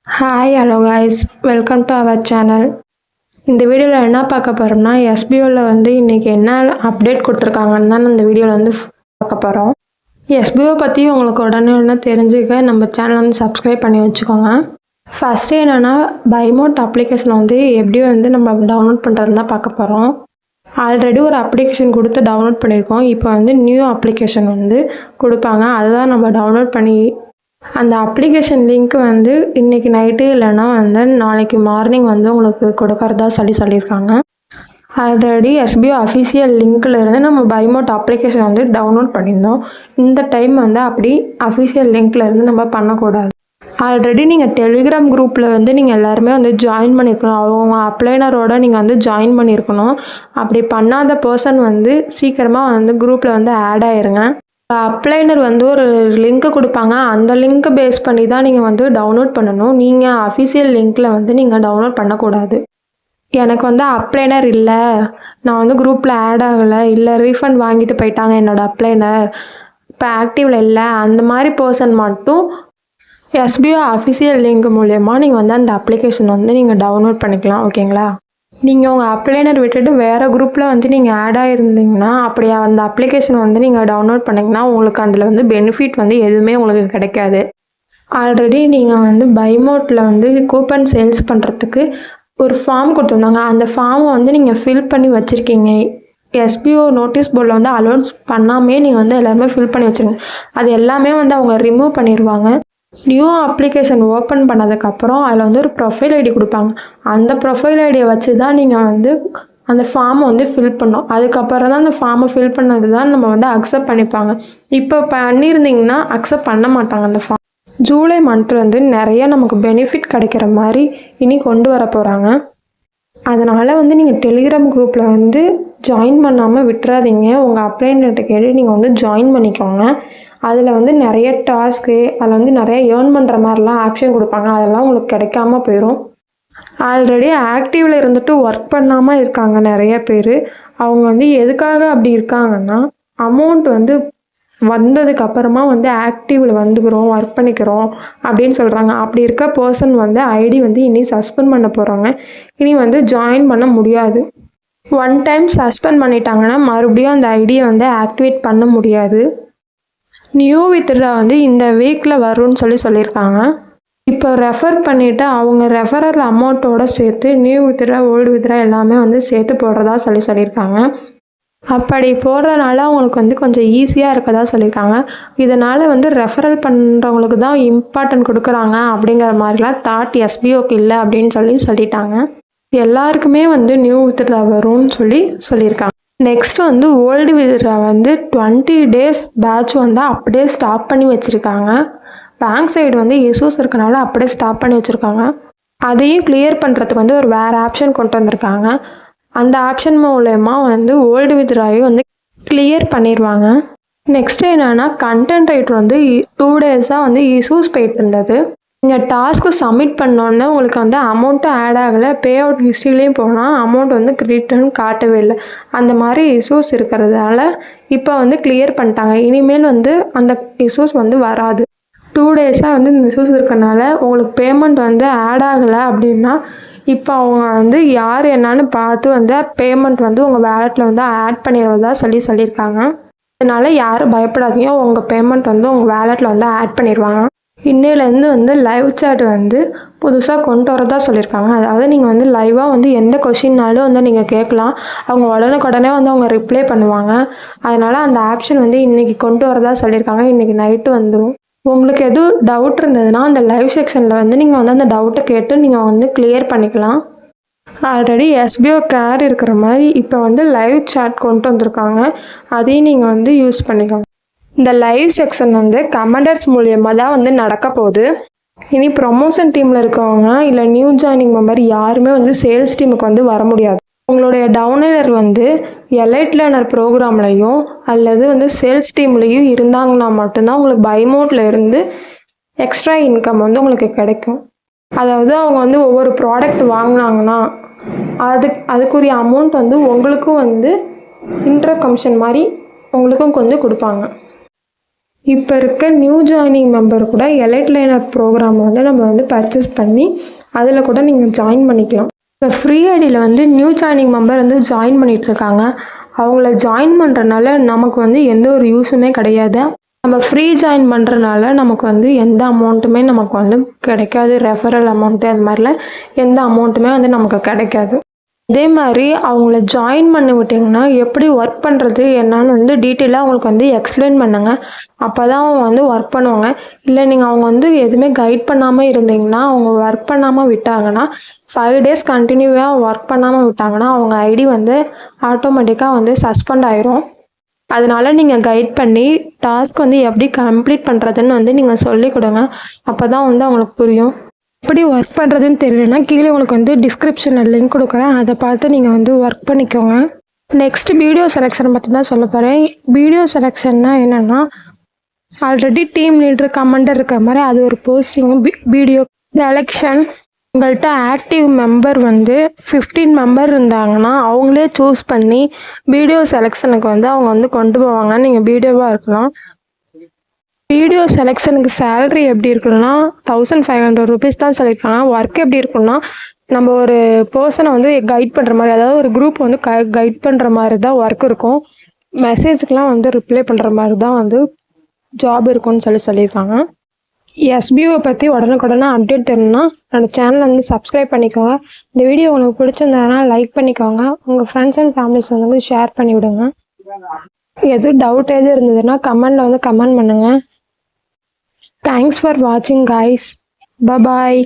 Hi hello guys, welcome to our channel. இந்த வீடியோவில் என்ன பார்க்க போகிறோம்னா, எஸ்பிஓவில் வந்து இன்றைக்கி என்ன அப்டேட் கொடுத்துருக்காங்கன்னு தான் இந்த வீடியோவில் வந்து பார்க்க போகிறோம். எஸ்பிஓ பற்றி உங்களுக்கு உடனே தெரிஞ்சுக்க நம்ம சேனல் வந்து சப்ஸ்கிரைப் பண்ணி வச்சுக்கோங்க. ஃபஸ்ட்டு என்னென்னா, பைமோட் அப்ளிகேஷன் வந்து எப்படி வந்து நம்ம டவுன்லோட் பண்ணுறதுன்னு தான் பார்க்க போகிறோம். ஆல்ரெடி ஒரு அப்ளிகேஷன் கொடுத்து டவுன்லோட் பண்ணியிருக்கோம். இப்போ வந்து நியூ அப்ளிகேஷன் வந்து கொடுப்பாங்க. அதை தான் நம்ம டவுன்லோட் பண்ணி அந்த அப்ளிகேஷன் லிங்க் வந்து இன்றைக்கி நைட்டு இல்லைன்னா வந்து நாளைக்கு மார்னிங் வந்து உங்களுக்கு கொடுக்கறதா சொல்லியிருக்காங்க. ஆல்ரெடி எஸ்பிஓ அஃபிஷியல் லிங்க்கில் இருந்து நம்ம பைமோட் அப்ளிகேஷன் வந்து டவுன்லோட் பண்ணியிருந்தோம். இந்த டைம் வந்து அப்படி அஃபிஷியல் லிங்க்கில் இருந்து நம்ம பண்ணக்கூடாது. ஆல்ரெடி நீங்கள் டெலிகிராம் குரூப்பில் வந்து நீங்கள் எல்லாருமே வந்து ஜாயின் பண்ணியிருக்கணும். அவங்க அப்ளைனரோட நீங்கள் வந்து ஜாயின் பண்ணியிருக்கணும். அப்படி பண்ணாத பர்சன் வந்து சீக்கிரமாக வந்து குரூப்பில் வந்து ஆட் ஆயிருங்க. அப்ளைனர் வந்து ஒரு லிங்க்கு கொடுப்பாங்க. அந்த லிங்க்கை பேஸ் பண்ணி தான் நீங்கள் வந்து டவுன்லோட் பண்ணணும். நீங்கள் அஃபிஷியல் லிங்க்கில் வந்து நீங்கள் டவுன்லோட் பண்ணக்கூடாது. எனக்கு வந்து அப்ளைனர் இல்லை, நான் வந்து குரூப்பில் ஆட் ஆகலை, இல்லை ரீஃபண்ட் வாங்கிட்டு போயிட்டாங்க என்னோடய அப்ளைனர், இப்போ ஆக்டிவில் இல்லை, அந்த மாதிரி பர்சன் மட்டும் எஸ்பிஓ அஃபிஷியல் லிங்க் மூலயமா நீங்கள் வந்து அந்த அப்ளிகேஷன் வந்து நீங்கள் டவுன்லோட் பண்ணிக்கலாம். ஓகேங்களா? நீங்கள் உங்கள் அப்ளைனர் விட்டுட்டு வேறு குரூப்பில் வந்து நீங்கள் ஆட் ஆகிருந்தீங்கன்னா, அப்படி அந்த அப்ளிகேஷன் வந்து நீங்கள் டவுன்லோட் பண்ணிங்கன்னா உங்களுக்கு அதில் வந்து பெனிஃபிட் வந்து எதுவுமே உங்களுக்கு கிடைக்காது. ஆல்ரெடி நீங்கள் வந்து பைமோட்டில் வந்து கூப்பன் சேல்ஸ் பண்ணுறதுக்கு ஒரு ஃபார்ம் கொடுத்துருந்தாங்க. அந்த ஃபார்மை வந்து நீங்கள் ஃபில் பண்ணி வச்சுருக்கீங்க. எஸ்பிஓ நோட்டீஸ் போர்டில் வந்து அலௌன்ஸ் பண்ணாமே நீங்கள் வந்து எல்லாருமே ஃபில் பண்ணி வச்சுருங்க. அது எல்லாமே வந்து அவங்க ரிமூவ் பண்ணிடுவாங்க. நியூ அப்ளிகேஷன் ஓப்பன் பண்ணதுக்கப்புறம் அதில் வந்து ஒரு ப்ரொஃபைல் ஐடி கொடுப்பாங்க. அந்த ப்ரொஃபைல் ஐடியை வச்சு தான் நீங்கள் வந்து அந்த ஃபார்மை வந்து ஃபில் பண்ணோம். அதுக்கப்புறம் தான் அந்த ஃபார்மை ஃபில் பண்ணது தான் நம்ம வந்து அக்செப்ட் பண்ணிப்பாங்க. இப்போ பண்ணியிருந்தீங்கன்னா அக்செப்ட் பண்ண மாட்டாங்க அந்த ஃபார்ம். ஜூலை மந்த்லேருந்து நிறைய நமக்கு பெனிஃபிட் கிடைக்கிற மாதிரி இனி கொண்டு வர போகிறாங்க. அதனால் வந்து நீங்கள் டெலிகிராம் குரூப்பில் வந்து ஜாயின் பண்ணாமல் விட்டுறாதீங்க. உங்கள் அப்ளைன்கிட்ட கேட்டு நீங்கள் வந்து ஜாயின் பண்ணிக்கோங்க. அதில் வந்து நிறைய டாஸ்க்கு, அதில் வந்து நிறைய ஏர்ன் பண்ணுற மாதிரிலாம் ஆப்ஷன் கொடுப்பாங்க. அதெல்லாம் உங்களுக்கு கிடைக்காம போயிடும். ஆல்ரெடி ஆக்டிவில் இருந்துட்டு ஒர்க் பண்ணாமல் இருக்காங்க நிறைய பேர். அவங்க வந்து எதுக்காக அப்படி இருக்காங்கன்னா, அமௌண்ட் வந்து வந்ததுக்கப்புறமா வந்து ஆக்டிவில் வந்துக்கிறோம், ஒர்க் பண்ணிக்கிறோம் அப்படின்னு சொல்கிறாங்க. அப்படி இருக்க பர்சன் வந்து ஐடி வந்து இனி சஸ்பெண்ட் பண்ண போகிறாங்க. இனி வந்து ஜாயின் பண்ண முடியாது. ஒன் டைம் சஸ்பெண்ட் பண்ணிட்டாங்கன்னா மறுபடியும் அந்த ஐடியை வந்து ஆக்டிவேட் பண்ண முடியாது. நியூ வித்ட்ரா வந்து இந்த வீக்கில் வரும்னு சொல்லியிருக்காங்க. இப்போ ரெஃபர் பண்ணிவிட்டு அவங்க ரெஃபரல் அமௌண்ட்டோடு சேர்த்து நியூ வித்ட்ரா ஓல்டு வித்ட்ரா எல்லாமே வந்து சேர்த்து போடுறதா சொல்லியிருக்காங்க. அப்படி போடுறதுனால அவங்களுக்கு வந்து கொஞ்சம் ஈஸியாக இருக்கதா சொல்லியிருக்காங்க. இதனால் வந்து ரெஃபரல் பண்ணுறவங்களுக்கு தான் இம்பார்ட்டன்ட் கொடுக்குறாங்க அப்படிங்கிற மாதிரிலாம் தாட் எஸ்பிஓக்கு இல்லை அப்படின்னு சொல்லிட்டாங்க. எல்லாருக்குமே வந்து நியூ வித்ட்ரா வரும்னு சொல்லியிருக்காங்க. நெக்ஸ்ட் வந்து ஓல்டு வித்ட்ரா வந்து 20 days பேட்ச் வந்து அப்படியே ஸ்டாப் பண்ணி வச்சுருக்காங்க. பேங்க் சைடு வந்து இஷ்யூஸ் இருக்கனால அப்படியே ஸ்டாப் பண்ணி வச்சுருக்காங்க. அதையும் கிளியர் பண்ணுறதுக்கு வந்து ஒரு வேறு ஆப்ஷன் கொண்டு வந்திருக்காங்க. அந்த ஆப்ஷன் மூலயமா வந்து ஓல்டு வித்ட்ராவையும் வந்து கிளியர் பண்ணிடுவாங்க. நெக்ஸ்ட்டு என்னென்னா, கண்டென்ட் ரைட்டர் வந்து 2 days வந்து இஷ்யூஸ் போயிட்டு இருந்தது. நீங்கள் டாஸ்க்கு சப்மிட் பண்ணோன்னே உங்களுக்கு வந்து அமௌண்ட்டும் ஆட் ஆகலை, பே அவுட் ஹிஸ்ட்ரிலையும் போனால் அமௌண்ட் வந்து ரிட்டர்ன் காட்டவே இல்லை. அந்த மாதிரி இஷ்யூஸ் இருக்கிறதால இப்போ வந்து கிளியர் பண்ணிட்டாங்க. இனிமேல் வந்து அந்த இஷ்யூஸ் வந்து வராது. 2 days வந்து இந்த இஷ்யூஸ் இருக்கனால உங்களுக்கு பேமெண்ட் வந்து ஆட் ஆகலை அப்படின்னா இப்போ அவங்க வந்து யார் என்னான்னு பார்த்து வந்து பேமெண்ட் வந்து உங்கள் வேலெட்டில் வந்து ஆட் பண்ணிடுறதா சொல்லியிருக்காங்க. அதனால் யாரும் பயப்படாதீங்க, உங்கள் பேமெண்ட் வந்து உங்கள் வேலெட்டில் வந்து ஆட் பண்ணிடுவாங்க. இன்னையிலேருந்து வந்து லைவ் சாட் வந்து புதுசாக கொண்டு வரதா சொல்லியிருக்காங்க. அதாவது நீங்கள் வந்து லைவாக வந்து எந்த கொஷின்னாலும் வந்து நீங்கள் கேட்கலாம். அவங்க உடனுக்குடனே வந்து அவங்க ரிப்ளை பண்ணுவாங்க. அதனால் அந்த ஆப்ஷன் வந்து இன்றைக்கி கொண்டு வரதா சொல்லியிருக்காங்க. இன்றைக்கி நைட்டு வந்துடும். உங்களுக்கு எதுவும் டவுட் இருந்ததுன்னா அந்த லைவ் செக்ஷனில் வந்து நீங்கள் வந்து அந்த டவுட்டை கேட்டு நீங்கள் வந்து கிளியர் பண்ணிக்கலாம். ஆல்ரெடி எஸ்பிஓ கேர் இருக்கிற மாதிரி இப்போ வந்து லைவ் சாட் கொண்டு வந்திருக்காங்க. அதையும் நீங்கள் வந்து யூஸ் பண்ணிக்கோங்க. இந்த லைவ் செக்ஷன் வந்து கமெண்டர்ஸ் மூலியமாக தான் வந்து நடக்க போகுது. இனி ப்ரொமோஷன் டீமில் இருக்கவங்க இல்லை நியூ ஜாயினிங் மெம்பர் யாருமே வந்து சேல்ஸ் டீமுக்கு வந்து வர முடியாது. உங்களுடைய டவுன்லைனர் வந்து எலைட் லேர்னர் ப்ரோக்ராம்லையும் அல்லது வந்து சேல்ஸ் டீம்லேயும் இருந்தாங்கன்னா மட்டும்தான் உங்களுக்கு பைமோட்டில் இருந்து எக்ஸ்ட்ரா இன்கம் வந்து உங்களுக்கு கிடைக்கும். அதாவது அவங்க வந்து ஒவ்வொரு ப்ராடக்ட் வாங்கினாங்கன்னா அதுக்குரிய அமௌண்ட் வந்து உங்களுக்கும் வந்து இன்ட்ரோ கமிஷன் மாதிரி உங்களுக்கும் கொஞ்சம் கொடுப்பாங்க. இப்போ இருக்க நியூ ஜாயினிங் மெம்பர் கூட எலைட் லைனர் ப்ரோக்ராம் வந்து நம்ம வந்து பர்ச்சேஸ் பண்ணி அதில் கூட நீங்கள் ஜாயின் பண்ணிக்கலாம். இப்போ ஃப்ரீ ஐடியில் வந்து நியூ ஜாயினிங் மெம்பர் வந்து ஜாயின் பண்ணிகிட்டு இருக்காங்க. அவங்கள ஜாயின் பண்ணுறனால நமக்கு வந்து எந்த ஒரு யூஸுமே கிடையாது. நம்ம ஃப்ரீ ஜாயின் பண்ணுறனால நமக்கு வந்து எந்த அமௌண்ட்டுமே நமக்கு வந்து கிடைக்காது. ரெஃபரல் அமௌண்ட்டு அது மாதிரிலாம் எந்த அமௌண்ட்டுமே வந்து நமக்கு கிடைக்காது. இதே மாதிரி அவங்கள ஜாயின் பண்ணி விட்டிங்கன்னா எப்படி ஒர்க் பண்ணுறது என்னன்னு வந்து டீட்டெயிலாக அவங்களுக்கு வந்து எக்ஸ்பிளைன் பண்ணுங்க. அப்போ தான் அவங்க வந்து ஒர்க் பண்ணுவாங்க. இல்லை நீங்கள் அவங்க வந்து எதுவுமே கைட் பண்ணாமல் இருந்தீங்கன்னா, அவங்க ஒர்க் பண்ணாமல் விட்டாங்கன்னா 5 days கண்டினியூவாக ஒர்க் பண்ணாமல் விட்டாங்கன்னா அவங்க ஐடி வந்து ஆட்டோமேட்டிக்காக வந்து சஸ்பெண்ட் ஆயிரும். அதனால நீங்கள் கைட் பண்ணி டாஸ்க் வந்து எப்படி கம்ப்ளீட் பண்ணுறதுன்னு வந்து நீங்கள் சொல்லிக் கொடுங்க. அப்போ தான் வந்து அவங்களுக்கு புரியும். எப்படி ஒர்க் பண்ணுறதுன்னு தெரியலனா கீழே உங்களுக்கு வந்து டிஸ்கிரிப்ஷனில் லிங்க் கொடுக்குறேன். அதை பார்த்து நீங்கள் வந்து ஒர்க் பண்ணிக்கோங்க. நெக்ஸ்ட் வீடியோ செலெக்ஷன் பற்றி தான் சொல்ல போகிறேன். வீடியோ செலெக்ஷன்னா என்னென்னா, ஆல்ரெடி டீம் லீடர் கமாண்டர் இருக்கிற மாதிரி அது ஒரு போஸ்டிங். வீடியோ செலெக்ஷன் உங்கள்கிட்ட ஆக்டிவ் மெம்பர் வந்து 15 மெம்பர் இருந்தாங்கன்னா அவங்களே சூஸ் பண்ணி வீடியோ செலெக்ஷனுக்கு வந்து அவங்க வந்து கொண்டு போவாங்க. நீங்கள் வீடியோவாக இருக்கலாம். வீடியோ செலெக்ஷனுக்கு சேலரி எப்படி இருக்குன்னா 1500 rupees தான் சொல்லியிருக்காங்க. ஒர்க் எப்படி இருக்குன்னா, நம்ம ஒரு பர்சனை வந்து கைட் பண்ணுற மாதிரி, அதாவது ஒரு குரூப் வந்து கைட் பண்ணுற மாதிரி தான் ஒர்க் இருக்கும். மெசேஜுக்கெலாம் வந்து ரிப்ளை பண்ணுற மாதிரி தான் வந்து ஜாப் இருக்கும்னு சொல்லியிருக்காங்க. எஸ்பிஓ பற்றி உடனுக்குடனே அப்டேட் தெரியணும்னா என்னோடய சேனலை வந்து சப்ஸ்கிரைப் பண்ணிக்கோங்க. இந்த வீடியோ உங்களுக்கு பிடிச்சிருந்ததுனா லைக் பண்ணிக்கோங்க. உங்கள் ஃப்ரெண்ட்ஸ் அண்ட் ஃபேமிலிஸ் வந்து ஷேர் பண்ணி விடுங்க. எதுவும் டவுட் எது இருந்ததுன்னா கமெண்டில் வந்து கமெண்ட் பண்ணுங்கள். Thanks for watching guys. Bye bye.